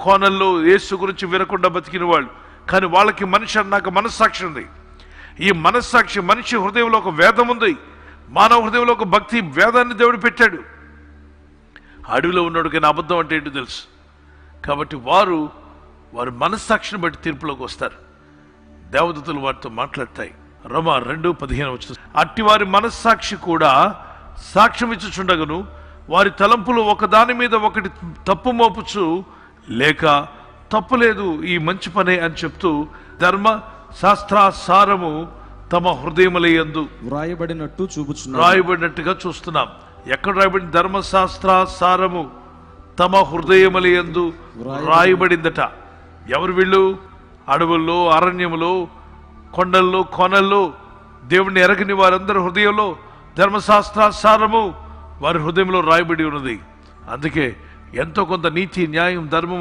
కోణల్లో యేసు గురించి వినకుండా బతికిన వాళ్ళు. కానీ వాళ్ళకి మనిషి అన్నాక మనస్సాక్షి ఉంది. ఈ మనస్సాక్షి మనిషి హృదయంలో ఒక వేదం ఉంది. మానవ హృదయంలో ఒక భక్తి వేదాన్ని దేవుడు పెట్టాడు. అడవిలో ఉన్నాడు కానీ అబద్ధం అంటే ఏంటో తెలుసు. కాబట్టి వారు మనస్సాక్షిని బట్టి తీర్పులోకి వస్తారు. దేవదూతలు వారితో మాట్లాడతాయి. రోమా 2:15 అట్టి వారి మనస్సాక్షి కూడా సాక్ష్యం ఇచ్చుచుండగను, వారి తలంపులు ఒకదాని మీద ఒకటి తప్పు మోపుచు లేక తప్పులేదు ఈ మంచి పనే అని చెప్తూ ధర్మ శాస్త్రాసారము తమ హృదయములయందు రాయబడినట్టుగా చూస్తున్నాం. ఎక్కడ రాయబడింది? ధర్మశాస్త్రాసారము తమ హృదయములయందు రాయబడిందట. ఎవరు వీళ్ళు? అడవుల్లో, అరణ్యములో, కొండల్లో, కోనల్లో దేవుణ్ణి ఎరగని వారందరి హృదయంలో ధర్మశాస్త్రాసారము వారి హృదయంలో రాయబడి ఉన్నది. అందుకే ఎంతో కొంత నీతి, న్యాయం, ధర్మం